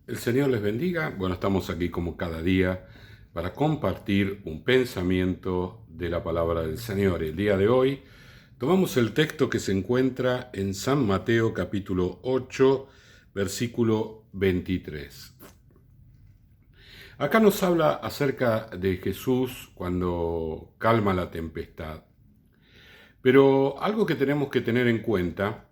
El Señor les bendiga. Bueno, estamos aquí como cada día para compartir un pensamiento de la palabra del Señor. El día de hoy tomamos el texto que se encuentra en San Mateo capítulo 8, versículo 23. Acá nos habla acerca de Jesús cuando calma la tempestad. Pero algo que tenemos que tener en cuenta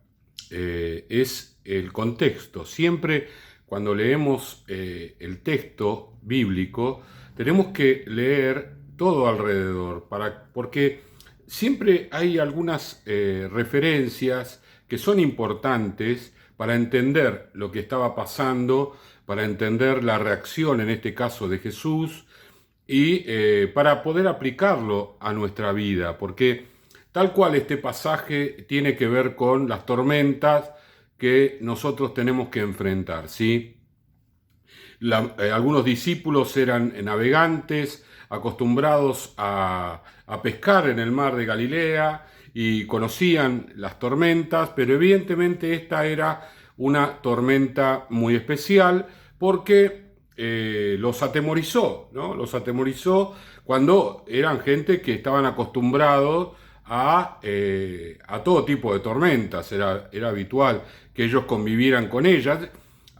es el contexto. Siempre cuando leemos el texto bíblico, tenemos que leer todo alrededor, porque siempre hay algunas referencias que son importantes para entender lo que estaba pasando, para entender la reacción, en este caso de Jesús, y para poder aplicarlo a nuestra vida, porque tal cual este pasaje tiene que ver con las tormentas que nosotros tenemos que enfrentar, ¿sí? Algunos discípulos eran navegantes, acostumbrados a pescar en el mar de Galilea y conocían las tormentas, pero evidentemente esta era una tormenta muy especial porque los atemorizó, ¿no? Los atemorizó cuando eran gente que estaban acostumbrados a todo tipo de tormentas, era habitual que ellos convivieran con ellas.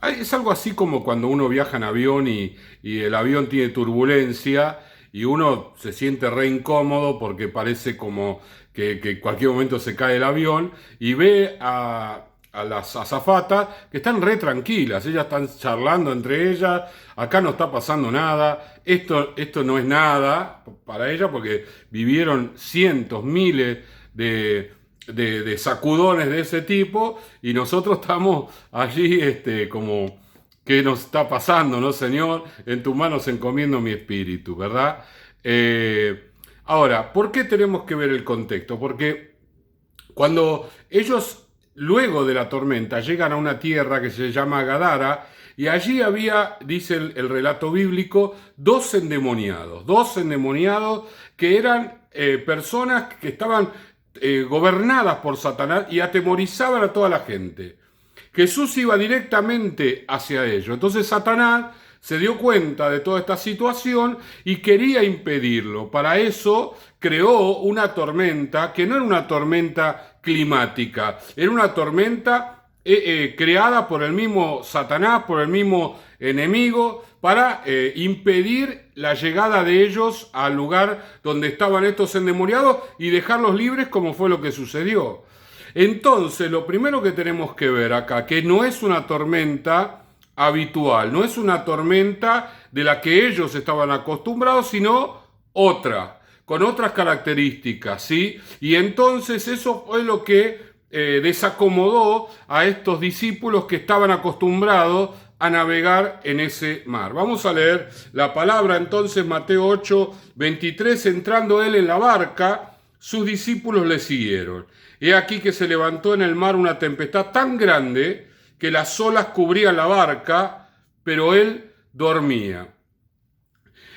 Es algo así como cuando uno viaja en avión y el avión tiene turbulencia y uno se siente re incómodo porque parece como que en cualquier momento se cae el avión y ve a las azafatas que están re tranquilas, ellas están charlando entre ellas, acá no está pasando nada, esto no es nada para ellas porque vivieron cientos, miles de sacudones de ese tipo y nosotros estamos allí como, ¿qué nos está pasando, no, Señor? En tus manos encomiendo mi espíritu, ¿verdad? Ahora, ¿por qué tenemos que ver el contexto? Porque cuando ellos, luego de la tormenta, llegan a una tierra que se llama Gadara, y allí había, dice el relato bíblico, dos endemoniados que eran personas que estaban gobernadas por Satanás y atemorizaban a toda la gente. Jesús iba directamente hacia ellos. Entonces Satanás se dio cuenta de toda esta situación y quería impedirlo. Para eso creó una tormenta que no era una tormenta climática, era una tormenta creada por el mismo Satanás, por el mismo enemigo, para impedir la llegada de ellos al lugar donde estaban estos endemoniados y dejarlos libres, como fue lo que sucedió. Entonces, lo primero que tenemos que ver acá, que no es una tormenta habitual, no es una tormenta de la que ellos estaban acostumbrados, sino otra, con otras características, ¿sí? Y entonces eso fue lo que desacomodó a estos discípulos que estaban acostumbrados a navegar en ese mar. Vamos a leer la palabra entonces, Mateo 8, 23, entrando él en la barca, sus discípulos le siguieron. He aquí que se levantó en el mar una tempestad tan grande que las olas cubrían la barca, pero él dormía.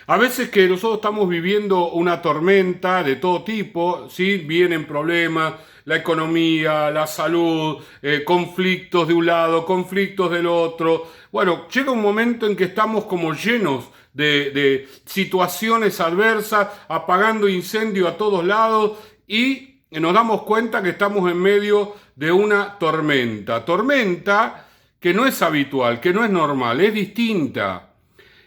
A veces que nosotros estamos viviendo una tormenta de todo tipo, ¿sí? Vienen problemas, la economía, la salud, conflictos de un lado, conflictos del otro. Bueno, llega un momento en que estamos como llenos de situaciones adversas, apagando incendio a todos lados y nos damos cuenta que estamos en medio de una tormenta. Tormenta que no es habitual, que no es normal, es distinta.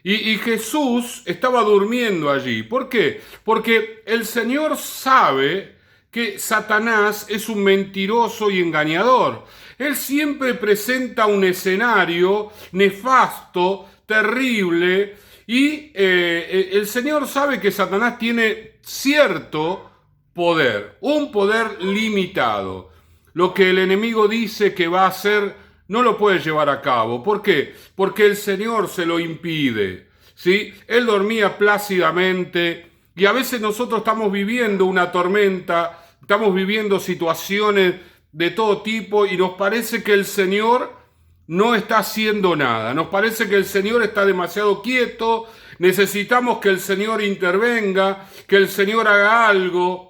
Y Jesús estaba durmiendo allí. ¿Por qué? Porque el Señor sabe que Satanás es un mentiroso y engañador. Él siempre presenta un escenario nefasto, terrible, y el Señor sabe que Satanás tiene cierto poder, un poder limitado. Lo que el enemigo dice que va a hacer no lo puede llevar a cabo. ¿Por qué? Porque el Señor se lo impide, ¿sí? Él dormía plácidamente y a veces nosotros estamos viviendo una tormenta, estamos viviendo situaciones de todo tipo y nos parece que el Señor no está haciendo nada. Nos parece que el Señor está demasiado quieto, necesitamos que el Señor intervenga, que el Señor haga algo.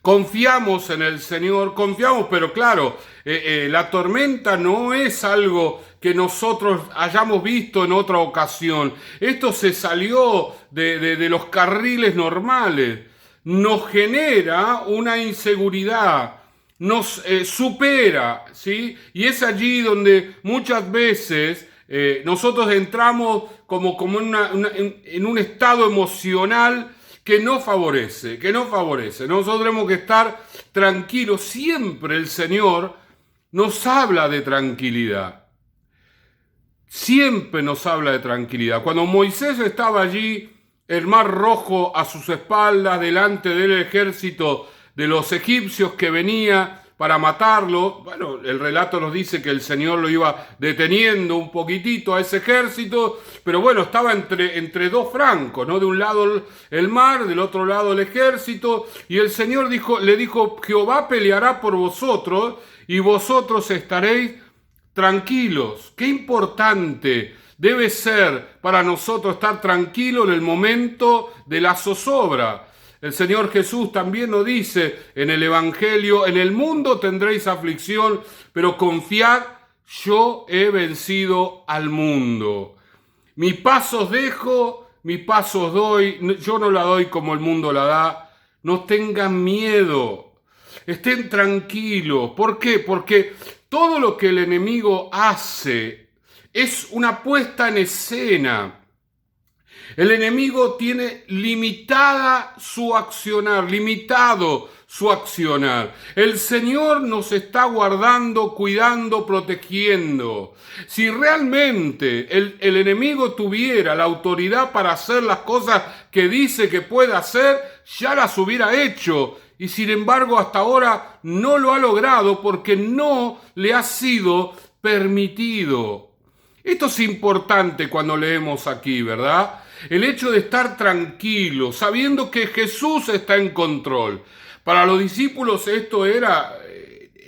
confiamos en el Señor, confiamos, pero claro, la tormenta no es algo que nosotros hayamos visto en otra ocasión. Esto se salió de los carriles normales. Nos genera una inseguridad, nos supera, ¿sí? Y es allí donde muchas veces nosotros entramos como en un estado emocional que no favorece, Nosotros tenemos que estar tranquilos. Siempre el Señor nos habla de tranquilidad. Siempre nos habla de tranquilidad. Cuando Moisés estaba allí, el mar rojo a sus espaldas, delante del ejército de los egipcios que venía para matarlo, bueno, el relato nos dice que el Señor lo iba deteniendo un poquitito a ese ejército, pero bueno, estaba entre dos francos, ¿no? De un lado el mar, del otro lado el ejército, y el Señor le dijo, Jehová peleará por vosotros y vosotros estaréis tranquilos. Qué importante debe ser para nosotros estar tranquilos en el momento de la zozobra. El Señor Jesús también nos dice en el Evangelio, en el mundo tendréis aflicción, pero confiad, yo he vencido al mundo. Mi paz os dejo, mi paz os doy, yo no la doy como el mundo la da. No tengan miedo, estén tranquilos. ¿Por qué? Porque todo lo que el enemigo hace es una puesta en escena. El enemigo tiene limitado su accionar. El Señor nos está guardando, cuidando, protegiendo. Si realmente el enemigo tuviera la autoridad para hacer las cosas que dice que puede hacer, ya las hubiera hecho. Y sin embargo, hasta ahora no lo ha logrado porque no le ha sido permitido. Esto es importante cuando leemos aquí, ¿verdad? El hecho de estar tranquilo, sabiendo que Jesús está en control. Para los discípulos esto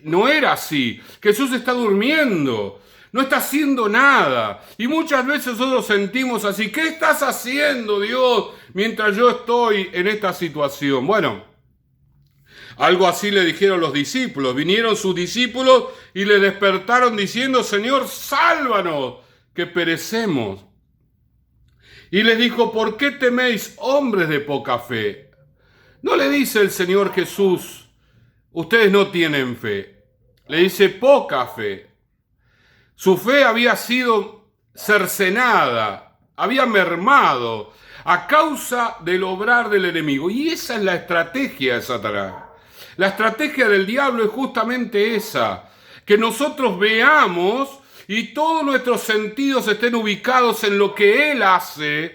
no era así. Jesús está durmiendo, no está haciendo nada. Y muchas veces nosotros sentimos así, ¿qué estás haciendo, Dios, mientras yo estoy en esta situación? Bueno, algo así le dijeron los discípulos. Vinieron sus discípulos y le despertaron diciendo, Señor, sálvanos, que perecemos. Y les dijo, ¿por qué teméis, hombres de poca fe? No le dice el Señor Jesús, ustedes no tienen fe. Le dice poca fe. Su fe había sido cercenada, había mermado a causa del obrar del enemigo. Y esa es la estrategia de Satanás. La estrategia del diablo es justamente esa, que nosotros veamos y todos nuestros sentidos estén ubicados en lo que Él hace,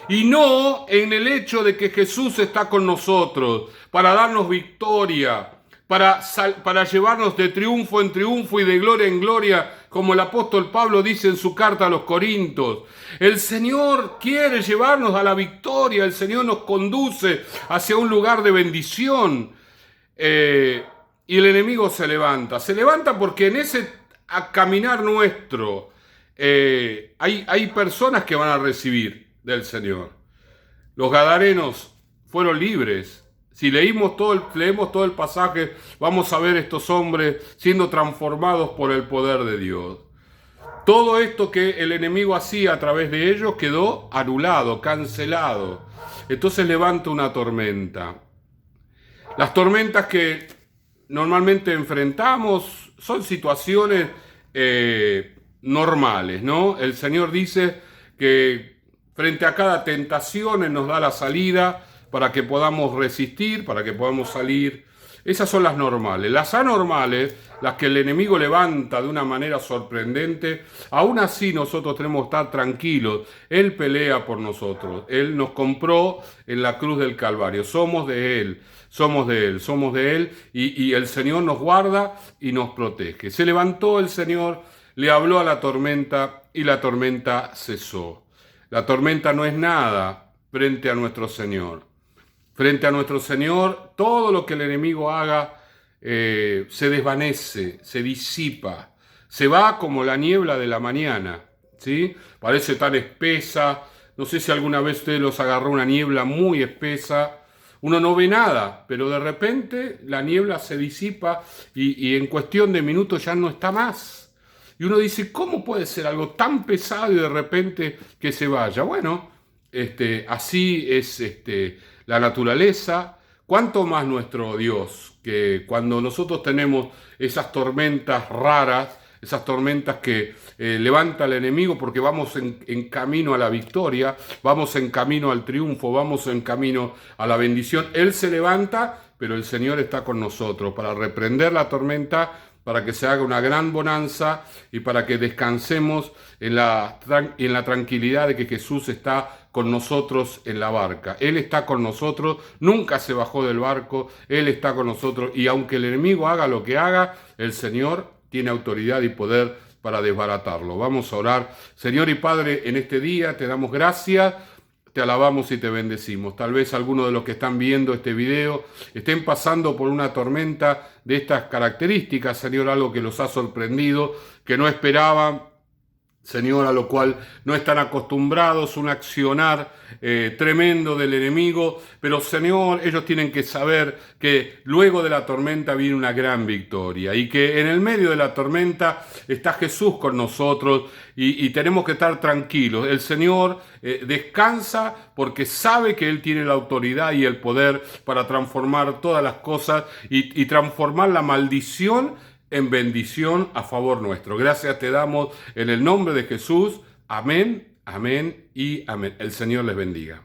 y no en el hecho de que Jesús está con nosotros para darnos victoria, para llevarnos de triunfo en triunfo y de gloria en gloria, como el apóstol Pablo dice en su carta a los Corintios. El Señor quiere llevarnos a la victoria, el Señor nos conduce hacia un lugar de bendición. Y el enemigo se levanta porque en ese caminar nuestro hay personas que van a recibir del Señor. Los gadarenos fueron libres. Si leemos todo el pasaje, vamos a ver estos hombres siendo transformados por el poder de Dios. Todo esto que el enemigo hacía a través de ellos quedó anulado, cancelado. Entonces levanta una tormenta. Las tormentas que normalmente enfrentamos son situaciones normales, ¿no? El Señor dice que frente a cada tentación Él nos da la salida para que podamos resistir, para que podamos salir. Esas son las normales. Las anormales, las que el enemigo levanta de una manera sorprendente, aún así nosotros tenemos que estar tranquilos. Él pelea por nosotros. Él nos compró en la cruz del Calvario. Somos de Él. Y el Señor nos guarda y nos protege. Se levantó el Señor, le habló a la tormenta y la tormenta cesó. La tormenta no es nada frente a nuestro Señor. Frente a nuestro Señor, todo lo que el enemigo haga se desvanece, se disipa, se va como la niebla de la mañana, ¿sí? Parece tan espesa. No sé si alguna vez usted los agarró una niebla muy espesa, uno no ve nada, pero de repente la niebla se disipa y en cuestión de minutos ya no está más. Y uno dice, ¿cómo puede ser algo tan pesado y de repente que se vaya? Bueno, así es la naturaleza. ¿Cuánto más nuestro Dios? Que cuando nosotros tenemos esas tormentas raras, esas tormentas que levanta el enemigo porque vamos en camino a la victoria, vamos en camino al triunfo, vamos en camino a la bendición. Él se levanta, pero el Señor está con nosotros para reprender la tormenta, para que se haga una gran bonanza y para que descansemos en la tranquilidad de que Jesús está con nosotros en la barca. Él está con nosotros, nunca se bajó del barco, Él está con nosotros y aunque el enemigo haga lo que haga, el Señor tiene autoridad y poder para desbaratarlo. Vamos a orar. Señor y Padre, en este día te damos gracias, te alabamos y te bendecimos. Tal vez algunos de los que están viendo este video estén pasando por una tormenta de estas características, Señor, algo que los ha sorprendido, que no esperaban, Señor, a lo cual no están acostumbrados, un accionar tremendo del enemigo, pero Señor, ellos tienen que saber que luego de la tormenta viene una gran victoria y que en el medio de la tormenta está Jesús con nosotros y tenemos que estar tranquilos. El Señor descansa porque sabe que Él tiene la autoridad y el poder para transformar todas las cosas y transformar la maldición en bendición a favor nuestro. Gracias te damos en el nombre de Jesús. Amén, amén y amén. El Señor les bendiga.